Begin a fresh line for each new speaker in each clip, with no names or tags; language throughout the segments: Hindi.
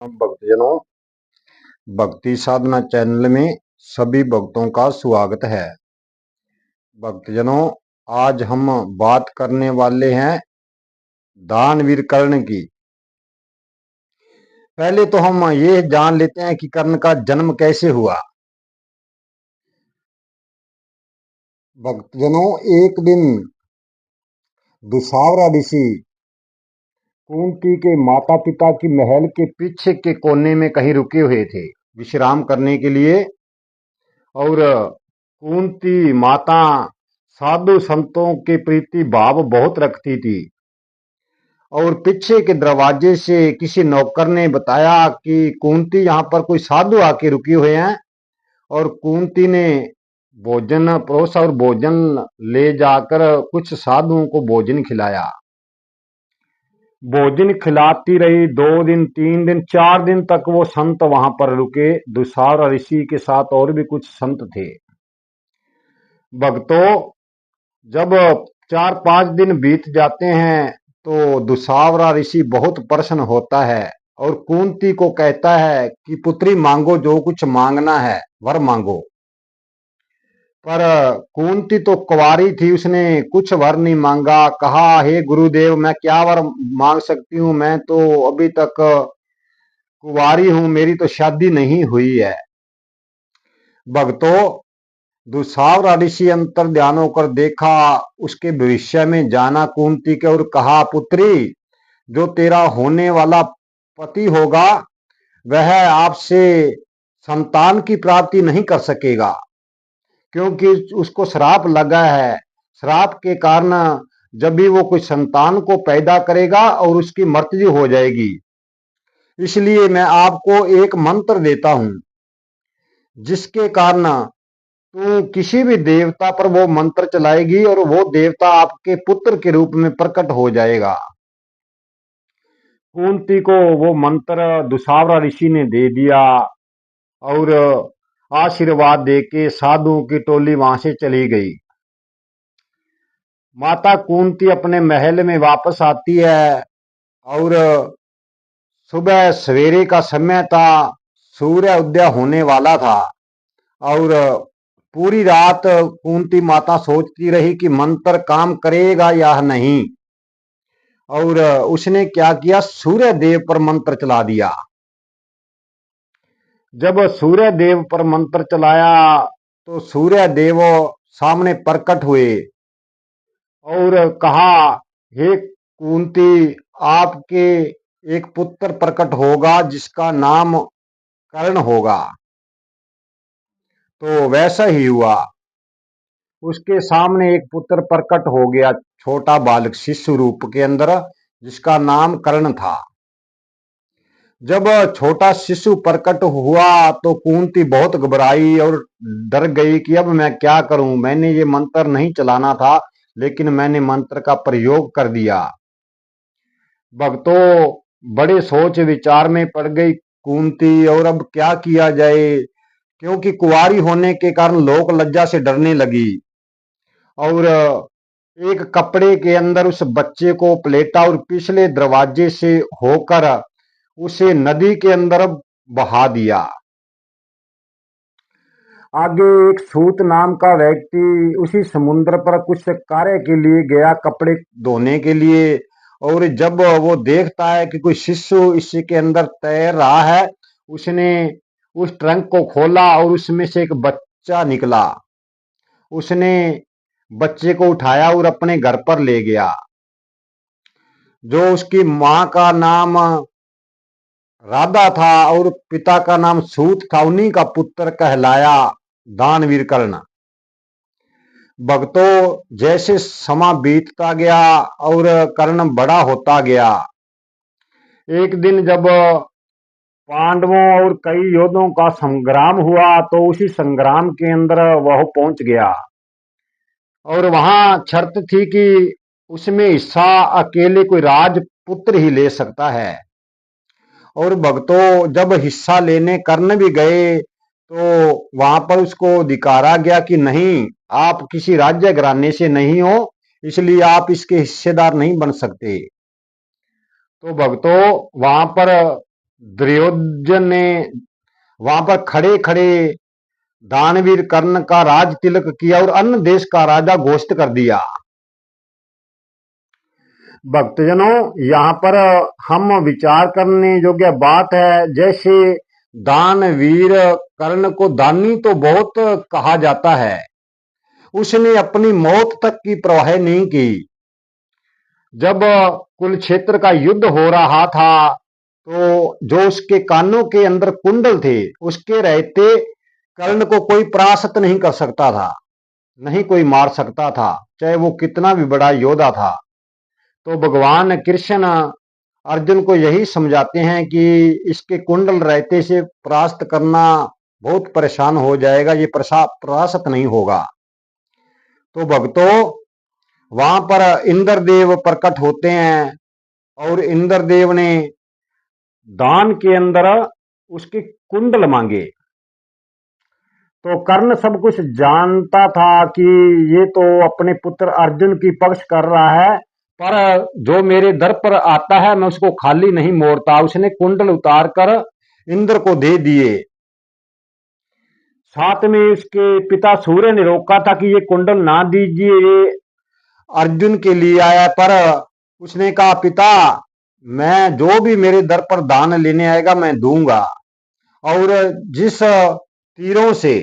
भक्तजनों, भक्ति साधना चैनल में सभी भक्तों का स्वागत है। भक्तजनों, आज हम बात करने वाले हैं दानवीर कर्ण की। पहले तो हम ये जान लेते हैं कि कर्ण का जन्म कैसे हुआ। भक्तजनों, एक दिन दुशावरा ऋषि कुंती के माता पिता की महल के पीछे के कोने में कहीं रुके हुए थे विश्राम करने के लिए। और कुंती माता साधु संतों के प्रति भाव बहुत रखती थी। और पीछे के दरवाजे से किसी नौकर ने बताया कि कुंती यहाँ पर कोई साधु आके रुके हुए हैं। और कुंती ने भोजन परोसा और भोजन ले जाकर कुछ साधुओं को भोजन खिलाया। भोजन खिलाती रही 2 दिन 3 दिन 4 दिन तक वो संत वहां पर रुके। दुशावरा ऋषि के साथ और भी कुछ संत थे। भक्तों, जब 4-5 दिन बीत जाते हैं तो दुशावरा ऋषि बहुत प्रसन्न होता है और कुंती को कहता है कि पुत्री मांगो, जो कुछ मांगना है वर मांगो। पर कुंती तो कुंवारी थी, उसने कुछ वर नहीं मांगा। कहा, हे गुरुदेव, मैं क्या वर मांग सकती हूँ, मैं तो अभी तक कुंवारी हूं, मेरी तो शादी नहीं हुई है। भक्तों, दुशावरा ऋषि अंतर ध्यान होकर देखा, उसके भविष्य में जाना कुंती के और कहा, पुत्री, जो तेरा होने वाला पति होगा वह आपसे संतान की प्राप्ति नहीं कर सकेगा, क्योंकि उसको श्राप लगा है। श्राप के कारण जब भी वो कोई संतान को पैदा करेगा और उसकी मृत्यु हो जाएगी। इसलिए मैं आपको एक मंत्र देता हूं, जिसके कारण तू किसी भी देवता पर वो मंत्र चलाएगी और वो देवता आपके पुत्र के रूप में प्रकट हो जाएगा। कुंती को वो मंत्र दुशावरा ऋषि ने दे दिया और आशीर्वाद देके साधुओं की टोली वहां से चली गई। माता कुंती अपने महल में वापस आती है और सुबह सवेरे का समय था, सूर्य उदय होने वाला था। और पूरी रात कुंती माता सोचती रही कि मंत्र काम करेगा या नहीं। और उसने क्या किया, सूर्य देव पर मंत्र चला दिया। जब सूर्य देव पर मंत्र चलाया तो सूर्य देव सामने प्रकट हुए और कहा, हे कुंती, आपके एक पुत्र प्रकट होगा जिसका नाम कर्ण होगा। तो वैसा ही हुआ, उसके सामने एक पुत्र प्रकट हो गया, छोटा बालक शिशु रूप के अंदर, जिसका नाम कर्ण था। जब छोटा शिशु प्रकट हुआ तो कुंती बहुत घबराई और डर गई कि अब मैं क्या करूं, मैंने ये मंत्र नहीं चलाना था, लेकिन मैंने मंत्र का प्रयोग कर दिया। भक्तों, बड़े सोच विचार में पड़ गई कुंती, और अब क्या किया जाए, क्योंकि कुंवारी होने के कारण लोक लज्जा से डरने लगी। और एक कपड़े के अंदर उस बच्चे को पलेटा और पिछले दरवाजे से होकर उसे नदी के अंदर बहा दिया। आगे एक सूत नाम का व्यक्ति उसी समुद्र पर कुछ कार्य के लिए गया, कपड़े धोने के लिए। और जब वो देखता है कि कोई शिशु इसी के अंदर तैर रहा है, उसने उस ट्रंक को खोला और उसमें से एक बच्चा निकला। उसने बच्चे को उठाया और अपने घर पर ले गया। जो उसकी मां का नाम राधा था और पिता का नाम सूत था, उन्हीं का पुत्र कहलाया दानवीर कर्ण। भक्तों, जैसे समा बीतता गया और कर्ण बड़ा होता गया, एक दिन जब पांडवों और कई योद्धाओं का संग्राम हुआ तो उसी संग्राम के अंदर वह पहुंच गया। और वहां शर्त थी कि उसमें हिस्सा अकेले कोई राजपुत्र ही ले सकता है। और भक्तों, जब हिस्सा लेने कर्ण भी गए तो वहां पर उसको धिकारा गया कि नहीं, आप किसी राज्य घराने से नहीं हो, इसलिए आप इसके हिस्सेदार नहीं बन सकते। तो भक्तों, वहां पर दुर्योधन ने वहां पर खड़े खड़े दानवीर कर्ण का राज तिलक किया और अन्य देश का राजा घोषित कर दिया। भक्तजनों, यहाँ पर हम विचार करने योग्य बात है, जैसे दानवीर कर्ण को दानी तो बहुत कहा जाता है, उसने अपनी मौत तक की परवाह नहीं की। जब कुरुक्षेत्र का युद्ध हो रहा था तो जो उसके कानों के अंदर कुंडल थे, उसके रहते कर्ण को कोई परास्त नहीं कर सकता था, नहीं कोई मार सकता था, चाहे वो कितना भी बड़ा योद्धा था। तो भगवान कृष्ण अर्जुन को यही समझाते हैं कि इसके कुंडल रहते से परास्त करना बहुत परेशान हो जाएगा, ये परास्त नहीं होगा। तो भक्तों, वहां पर इंद्रदेव प्रकट होते हैं और इंद्रदेव ने दान के अंदर उसके कुंडल मांगे। तो कर्ण सब कुछ जानता था कि ये तो अपने पुत्र अर्जुन की पक्ष कर रहा है, पर जो मेरे दर पर आता है मैं उसको खाली नहीं मोड़ता। उसने कुंडल उतार कर इंद्र को दे दिए। साथ में उसके पिता सूर्य ने रोका था कि ये कुंडल ना दीजिए, ये अर्जुन के लिए आया। पर उसने कहा, पिता, मैं जो भी मेरे दर पर दान लेने आएगा मैं दूंगा। और जिस तीरों से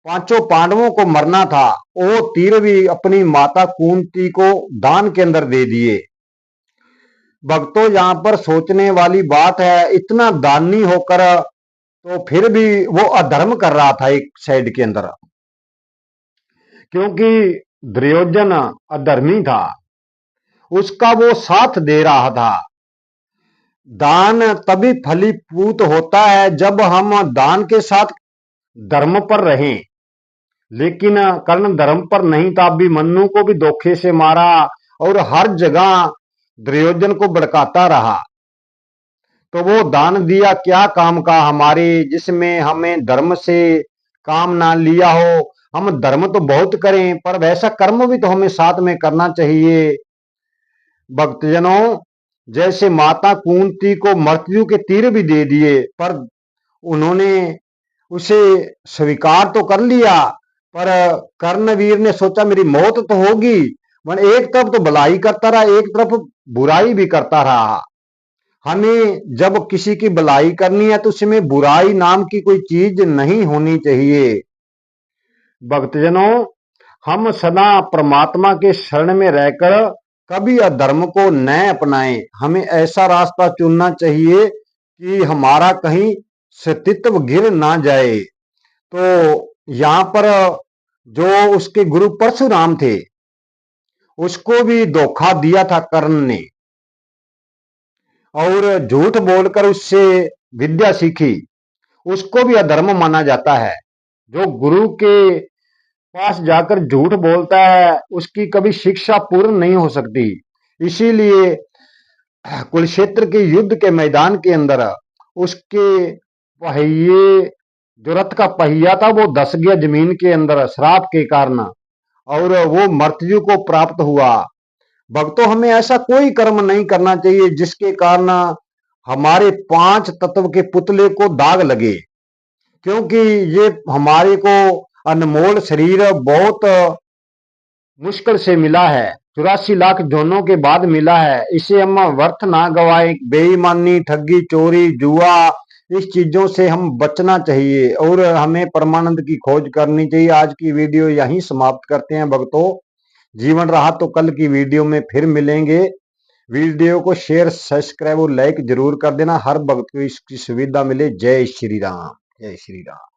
पांचों पांडवों को मरना था, वो तीर भी अपनी माता कुंती को दान के अंदर दे दिए। भक्तों, यहाँ पर सोचने वाली बात है, इतना दानी होकर तो फिर भी वो अधर्म कर रहा था एक साइड के अंदर, क्योंकि दुर्योधन अधर्मी था, उसका वो साथ दे रहा था। दान तभी फलीभूत होता है जब हम दान के साथ धर्म पर रहें। लेकिन कर्ण धर्म पर नहीं था, अभिमन्यु को भी धोखे से मारा और हर जगह दुर्योधन को भड़काता रहा। तो वो दान दिया क्या काम का हमारे, जिसमें हमें धर्म से काम ना लिया हो। हम धर्म तो बहुत करें, पर वैसा कर्म भी तो हमें साथ में करना चाहिए। भक्तजनों, जैसे माता कुंती को मृत्यु के तीर भी दे दिए, पर उन्होंने उसे स्वीकार तो कर लिया, पर कर्णवीर ने सोचा मेरी मौत तो होगी, मन एक तरफ तो भलाई करता रहा, एक तरफ बुराई भी करता रहा। हमें जब किसी की भलाई करनी है तो उसमें बुराई नाम की कोई चीज नहीं होनी चाहिए। भक्तजनों, हम सदा परमात्मा के शरण में रहकर कभी अधर्म को न अपनाएं। हमें ऐसा रास्ता चुनना चाहिए कि हमारा कहीं अस्तित्व गिर ना जाए। तो यहाँ पर जो उसके गुरु परशुराम थे, उसको भी धोखा दिया था कर्ण ने, और झूठ बोलकर उससे विद्या सीखी, उसको भी अधर्म माना जाता है। जो गुरु के पास जाकर झूठ बोलता है, उसकी कभी शिक्षा पूर्ण नहीं हो सकती। इसीलिए कुरुक्षेत्र के युद्ध के मैदान के अंदर उसके पहिए, जो रथ का पहिया था, वो धस गया जमीन के अंदर श्राप के कारण, और वो मृत्यु को प्राप्त हुआ। भक्तों, हमें ऐसा कोई कर्म नहीं करना चाहिए जिसके कारण हमारे 5 तत्व के पुतले को दाग लगे, क्योंकि ये हमारे को अनमोल शरीर बहुत मुश्किल से मिला है, 84 लाख जोनों के बाद मिला है। इसे हम व्यर्थ ना गवाए। बेईमानी, ठगी, चोरी, जुआ, इस चीजों से हम बचना चाहिए और हमें परमानंद की खोज करनी चाहिए। आज की वीडियो यहीं समाप्त करते हैं भक्तों। जीवन रहा तो कल की वीडियो में फिर मिलेंगे। वीडियो को शेयर, सब्सक्राइब और लाइक जरूर कर देना। हर भक्त को इसकी सुविधा मिले। जय श्री राम, जय श्री राम।